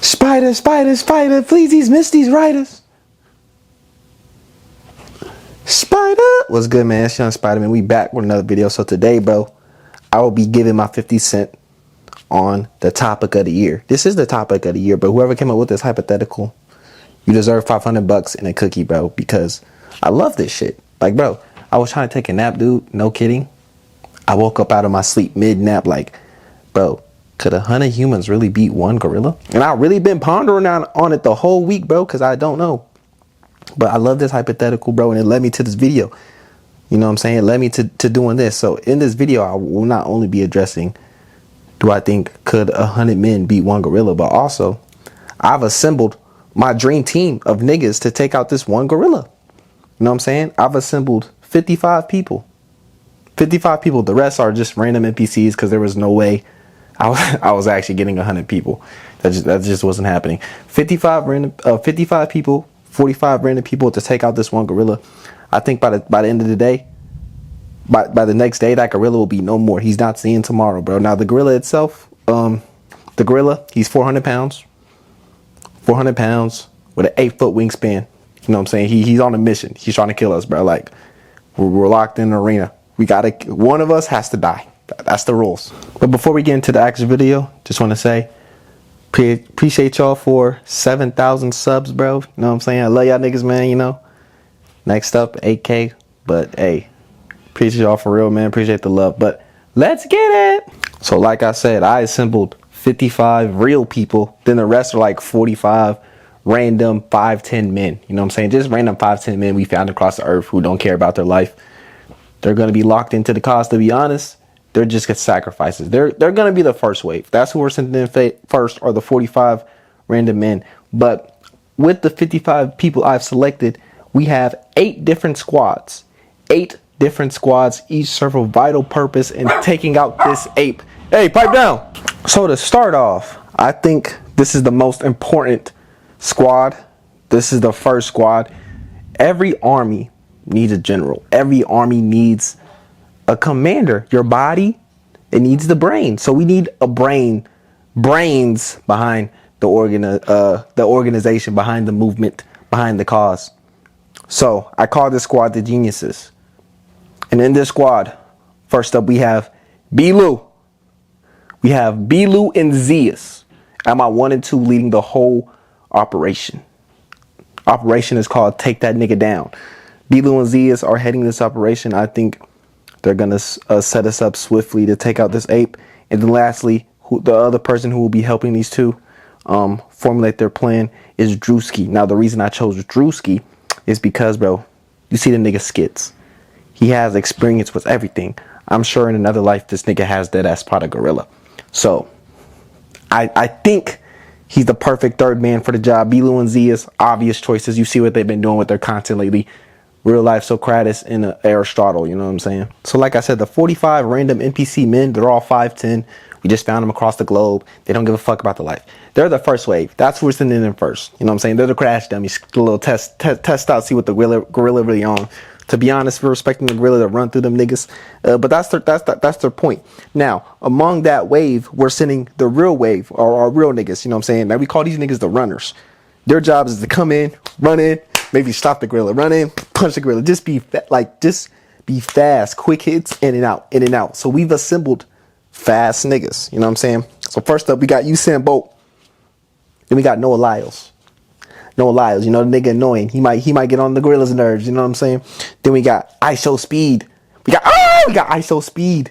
Spida, Spida, Spida, please, he's missed these riders. Spida, what's good, man? It's Young Spida, man. We back with another video. So today, bro, I will be giving my 50 cent on the topic of the year. This is the topic of the year, but whoever came up with this hypothetical, you deserve 500 bucks and a cookie, bro, because I love this shit. Like, bro, I was trying to take a nap, dude. No kidding. I woke up out of my sleep mid-nap like, bro, could 100 humans really beat one gorilla? And I've really been pondering on it the whole week, bro, because I don't know. But I love this hypothetical, bro, and it led me to this video. You know what I'm saying? It led me to doing this. So in this video, I will not only be addressing, do I think could 100 men beat one gorilla, but also I've assembled my dream team of niggas to take out this one gorilla. You know what I'm saying? I've assembled 55 people. 55 people. The rest are just random NPCs because there was no way I was actually getting 100 people. That just wasn't happening. 55 people, 45 random people to take out this one gorilla. I think by the end of the day, by the next day, that gorilla will be no more. He's not seeing tomorrow, bro. Now the gorilla itself, he's 400 pounds. 400 pounds with an 8-foot wingspan. You know what I'm saying? He's on a mission. He's trying to kill us, bro. Like, we're locked in an arena. One of us has to die. That's the rules. But before we get into the actual video, just want to say, appreciate y'all for 7,000 subs, bro. You know what I'm saying? I love y'all niggas, man, you know. Next up, 8K. But, hey, appreciate y'all for real, man. Appreciate the love. But let's get it. So, like I said, I assembled 55 real people. Then the rest are like 45 random 5'10" men. You know what I'm saying? Just random 5'10" men we found across the earth who don't care about their life. They're going to be locked into the cause, to be honest. They're just get sacrifices. They're going to be the first wave. That's who we're sending in first, are the 45 random men. But with the 55 people I've selected, we have 8 different squads. 8 different squads, each serve a vital purpose in taking out this ape. Hey, pipe down. So to start off, I think this is the most important squad. This is the first squad. Every army needs a general. Every army needs a commander. Your body, it needs the brain. So we need a brains behind the organization, behind the movement, behind the cause. So I call this squad the geniuses. And in this squad, first up we have Bilu. We have Bilu and Zeus. Am I 1 and 2 leading the whole operation? Operation is called Take That Nigga Down. Bilu and Zeus are heading this operation. I think they're going to set us up swiftly to take out this ape. And then lastly, the other person who will be helping these two formulate their plan is Drewski. Now, the reason I chose Drewski is because, bro, you see the nigga skits. He has experience with everything. I'm sure in another life, this nigga has that ass pot of gorilla. So, I think he's the perfect third man for the job. Bilu and Zeus, obvious choices. You see what they've been doing with their content lately. Real life Socrates and Aristotle, you know what I'm saying? So like I said, the 45 random NPC men, they're all 5'10". We just found them across the globe. They don't give a fuck about the life. They're the first wave. That's who we're sending in first. You know what I'm saying? They're the crash dummies. A little test out, see what the gorilla really on. To be honest, we're expecting the gorilla to run through them niggas. But that's their point. Now, among that wave, we're sending the real wave, or our real niggas. You know what I'm saying? Now we call these niggas the runners. Their job is to come in, run in, maybe stop the gorilla, run in, punch the gorilla. Just be fast, quick hits, in and out, in and out. So we've assembled fast niggas. You know what I'm saying? So first up, we got Usain Bolt. Then we got Noah Lyles. Noah Lyles, you know, the nigga annoying. He might get on the gorilla's nerves. You know what I'm saying? Then we got ISO We got ISO Speed.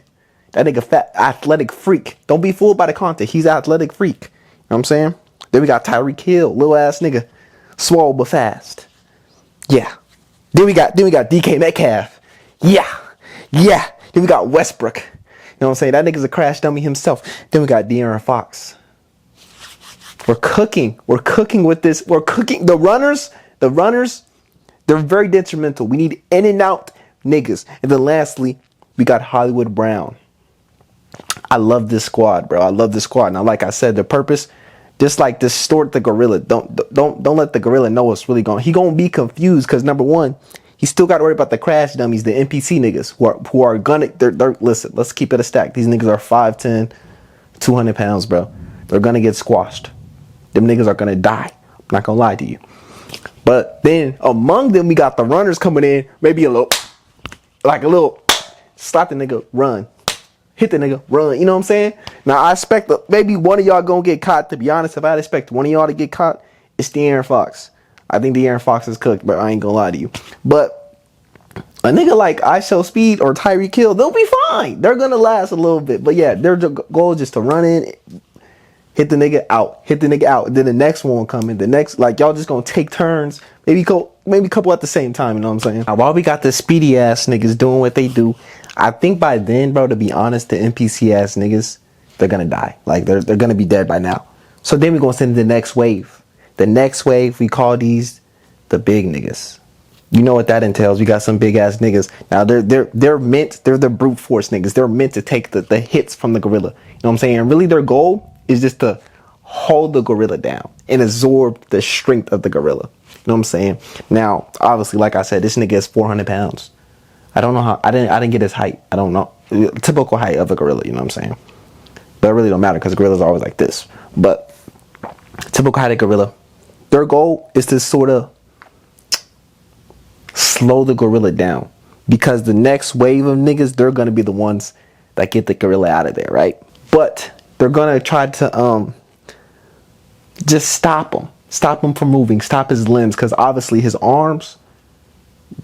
That nigga fat, athletic freak. Don't be fooled by the content. He's an athletic freak. You know what I'm saying? Then we got Tyreek Hill, little ass nigga, swole but fast. Yeah. Then we got DK Metcalf. Yeah. Then we got Westbrook. You know what I'm saying? That nigga's a crash dummy himself. Then we got De'Aaron Fox. We're cooking with this. We're cooking. The runners, they're very detrimental. We need in and out niggas. And then lastly, we got Hollywood Brown. I love this squad, bro. I love this squad. Now, like I said, the purpose, just like distort the gorilla. Don't let the gorilla know what's really going. He gonna be confused because number one, He still got to worry about the crash dummies, the NPC niggas who are gonna. They're listen. Let's keep it a stack. These niggas are 5'10", 200 pounds, bro. They're gonna get squashed. Them niggas are gonna die. I'm not gonna lie to you. But then among them, we got the runners coming in. Maybe a little, slap the nigga, run. Hit the nigga, run. You know what I'm saying? Now, I expect maybe one of y'all gonna get caught. To be honest, if I'd expect one of y'all to get caught, it's the Aaron Fox. I think the Aaron Fox is cooked, but I ain't gonna lie to you. But a nigga like I Show Speed or Tyreek Hill, they'll be fine. They're gonna last a little bit. But yeah, their goal is just to run in, hit the nigga out, And then the next one will come in. The next, like, y'all just gonna take turns. Maybe a couple at the same time, you know what I'm saying? Now, while we got the speedy ass niggas doing what they do, I think by then, bro, to be honest, the NPC ass niggas, they're gonna die. Like, they're gonna be dead by now. So then we're gonna send the next wave. The next wave, we call these the big niggas. You know what that entails. We got some big ass niggas. Now they're the brute force niggas. They're meant to take the hits from the gorilla. You know what I'm saying? And really their goal is just to hold the gorilla down and absorb the strength of the gorilla. You know what I'm saying? Now, obviously, like I said, this nigga is 400 pounds. I don't know how, I didn't get his height. I don't know. Typical height of a gorilla, you know what I'm saying? But it really don't matter because gorillas are always like this. But typical height of gorilla. Their goal is to sort of slow the gorilla down. Because the next wave of niggas, they're going to be the ones that get the gorilla out of there, right? But they're going to try to just stop him. Stop him from moving. Stop his limbs. Because obviously his arms,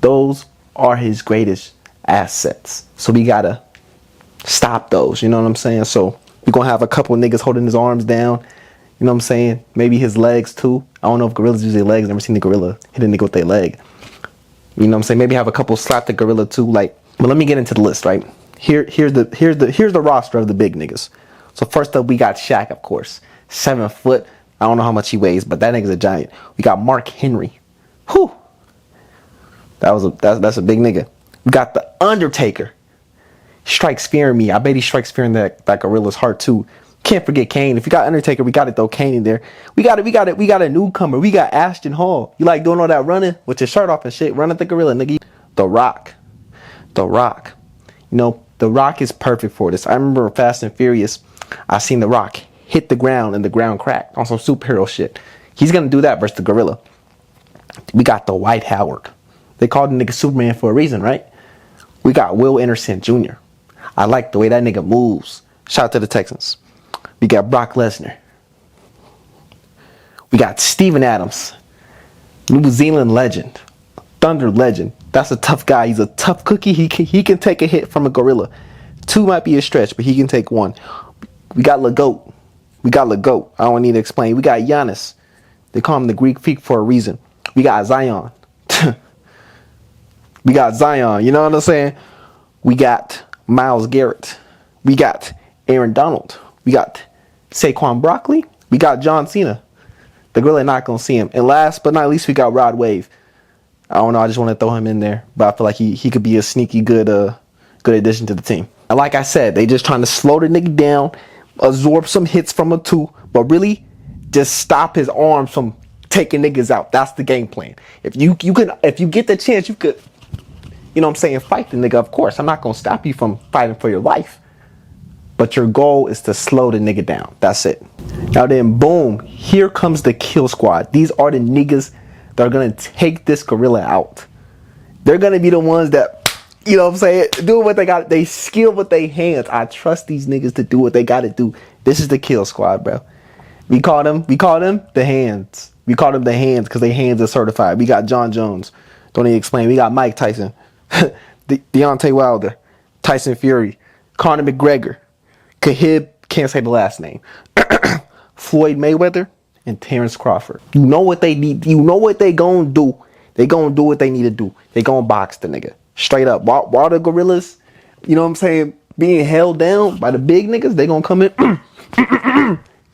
those are his greatest assets. So we got to stop those. You know what I'm saying? So we're going to have a couple niggas holding his arms down. You know what I'm saying? Maybe his legs too. I don't know if gorillas use their legs. I've never seen the gorilla hit a nigga with their leg. You know what I'm saying? Maybe have a couple slap the gorilla too. Like, but let me get into the list, right? Here's the roster of the big niggas. So first up, we got Shaq, of course. 7 foot. I don't know how much he weighs, but that nigga's a giant. We got Mark Henry. Whew. That's a big nigga. We got the Undertaker. Strikes fear in me. I bet he strikes fear in that gorilla's heart too. Can't forget Kane. If you got Undertaker, we got to throw Kane in there. We got a newcomer. We got Ashton Hall. You like doing all that running with your shirt off and shit, running the gorilla, nigga. The Rock. You know, The Rock is perfect for this. I remember Fast and Furious, I seen The Rock hit the ground and the ground cracked on some superhero shit. He's gonna do that versus the gorilla. We got the Dwight Howard. They called the nigga Superman for a reason, right? We got Will Anderson Jr. I like the way that nigga moves. Shout out to the Texans. We got Brock Lesnar. We got Steven Adams, New Zealand legend, Thunder legend. That's a tough guy. He's a tough cookie. He can take a hit from a gorilla. 2 might be a stretch, but he can take 1. We got LeGoat. I don't need to explain. We got Giannis. They call him the Greek freak for a reason. We got Zion. You know what I'm saying? We got Myles Garrett. We got Aaron Donald. We got Saquon Barkley. We got John Cena. The gorilla not going to see him. And last but not least, we got Rod Wave. I don't know. I just want to throw him in there. But I feel like he could be a sneaky good addition to the team. And like I said, they just trying to slow the nigga down, absorb some hits from him too, but really just stop his arms from taking niggas out. That's the game plan. If you get the chance, you could, you know what I'm saying, fight the nigga. Of course, I'm not going to stop you from fighting for your life. But your goal is to slow the nigga down. That's it. Now then, boom, here comes the kill squad. These are the niggas that are going to take this gorilla out. They're going to be the ones that, you know what I'm saying, do what they got. They skill with their hands. I trust these niggas to do what they got to do. This is the kill squad, bro. We call them the hands. We call them the hands because their hands are certified. We got John Jones. Don't even explain. We got Mike Tyson, Deontay Wilder, Tyson Fury, Conor McGregor, Khabib, can't say the last name, Floyd Mayweather, and Terrence Crawford. You know what they need. You know what they gonna do. They gonna do what they need to do. They gonna box the nigga. Straight up. While the gorillas, you know what I'm saying, being held down by the big niggas, they gonna come in,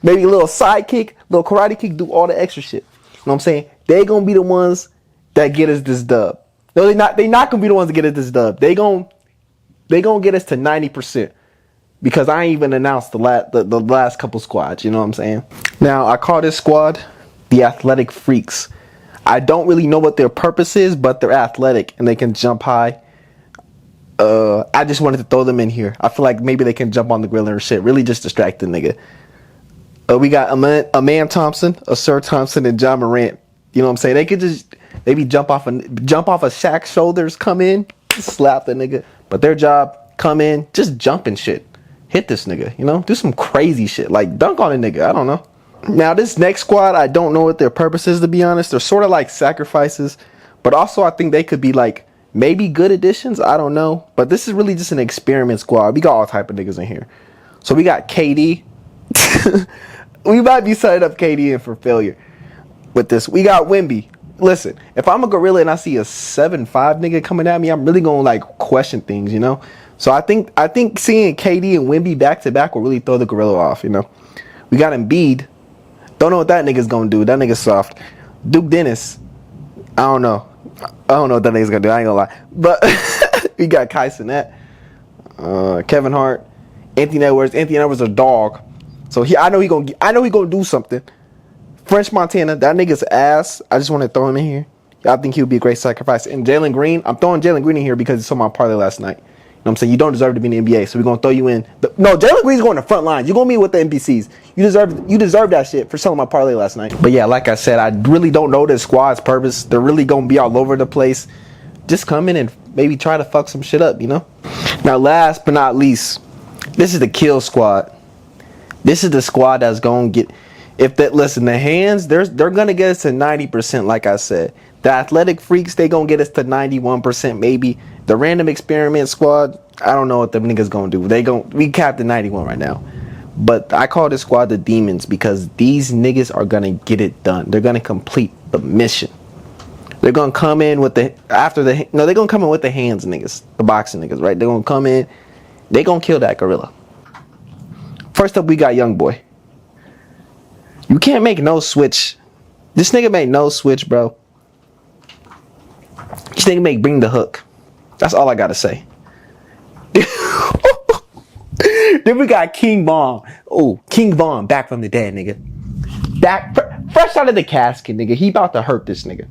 maybe a little side kick, little karate kick, do all the extra shit. You know what I'm saying? They gonna be the ones that get us this dub. No, they not gonna be the ones that get us this dub. They gonna get us to 90%. Because I ain't even announced the last couple squads, you know what I'm saying? Now, I call this squad the Athletic Freaks. I don't really know what their purpose is, but they're athletic and they can jump high. I just wanted to throw them in here. I feel like maybe they can jump on the gorilla or shit. Really just distract the nigga. We got a man Thompson, a Sir Thompson, and John Morant. You know what I'm saying? They could just maybe jump off of Shaq's shoulders, come in, slap the nigga. But their job, come in, just jump and shit. Hit this nigga, you know? Do some crazy shit. Like dunk on a nigga. I don't know. Now this next squad, I don't know what their purpose is, to be honest. They're sort of like sacrifices. But also I think they could be like maybe good additions. I don't know. But this is really just an experiment squad. We got all type of niggas in here. So we got KD. We might be setting up KD in for failure with this. We got Wemby. Listen, if I'm a gorilla and I see a 7'5" nigga coming at me, I'm really gonna like question things, you know? So I think seeing KD and Wemby back to back will really throw the gorilla off, you know? We got Embiid. Don't know what that nigga's gonna do. That nigga's soft. Duke Dennis. I don't know what that nigga's gonna do. I ain't gonna lie. But we got Kai Cenat, Kevin Hart, Anthony Edwards. Anthony Edwards a dog. So I know he gonna do something. French Montana, that nigga's ass. I just want to throw him in here. I think he would be a great sacrifice. And Jalen Green, I'm throwing Jalen Green in here because he saw my parlay last night. You know what I'm saying? You don't deserve to be in the NBA, so we're gonna throw you in. No, Jalen Green's going to front lines. You're gonna be with the NPCs. You deserve that shit for selling my parlay last night. But yeah, like I said, I really don't know this squad's purpose. They're really gonna be all over the place. Just come in and maybe try to fuck some shit up, you know? Now, last but not least, this is the kill squad. This is the squad that's gonna get. Listen, the hands, they're gonna get us to 90%, like I said. The athletic freaks, they gonna get us to 91%, maybe. The random experiment squad, I don't know what them niggas gonna do. We capped at 91 right now. But I call this squad the demons because these niggas are gonna get it done. They're gonna complete the mission. They're gonna come in with they're gonna come in with the hands niggas, the boxing niggas, right? They're gonna come in, they gonna kill that gorilla. First up, we got Young Boy. You can't make no switch. This nigga made no switch, bro. This nigga make bring the hook. That's all I gotta say. Then we got King Von. Oh, King Von back from the dead, nigga. Back fresh out of the casket, nigga. He about to hurt this nigga.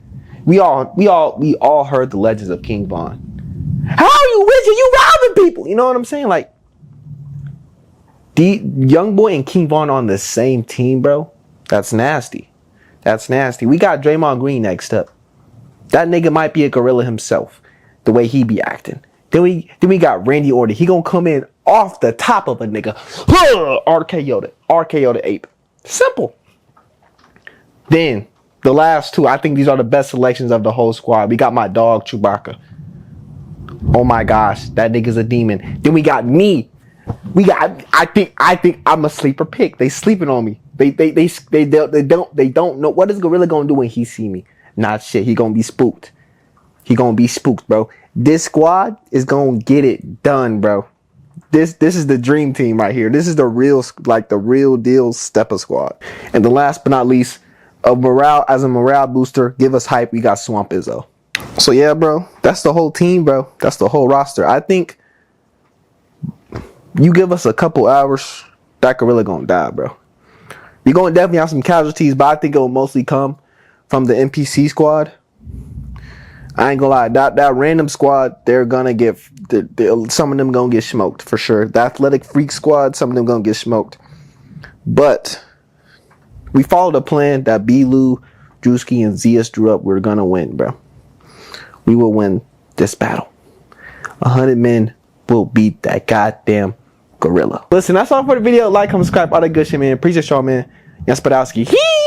We all heard the legends of King Von. How are you wizard? You robbing people. You know what I'm saying? Like, the Young Boy and King Von on the same team, bro. That's nasty. That's nasty. We got Draymond Green next up. That nigga might be a gorilla himself, the way he be acting. Then we got Randy Orton. He gonna come in off the top of a nigga. RKO the ape. Simple. Then the last two, I think these are the best selections of the whole squad. We got my dog Chewbacca. Oh my gosh, that nigga's a demon. Then we got me. I think I'm a sleeper pick. They sleeping on me. They don't know what is gorilla gonna do when he see me. Not shit. He gonna be spooked. He gonna be spooked, bro. This squad is gonna get it done, bro. This is the dream team right here. This is the real deal stepper squad. And the last but not least, a morale booster, give us hype. We got Swamp Izzo. So yeah, bro, that's the whole team, bro. That's the whole roster. I think you give us a couple hours, that gorilla gonna die, bro. We're gonna definitely have some casualties, but I think it will mostly come from the NPC squad. I ain't gonna lie, that random squad, they're gonna get, some of them gonna get smoked for sure. The athletic freak squad, some of them gonna get smoked. But we followed a plan that B-Lou, Drewski, and Zias drew up. We're gonna win, bro. We will win this battle. 100 men will beat that goddamn gorilla. Listen, that's all for the video. Like, comment, subscribe, all that good shit, man. Appreciate y'all, man. YoungSpida.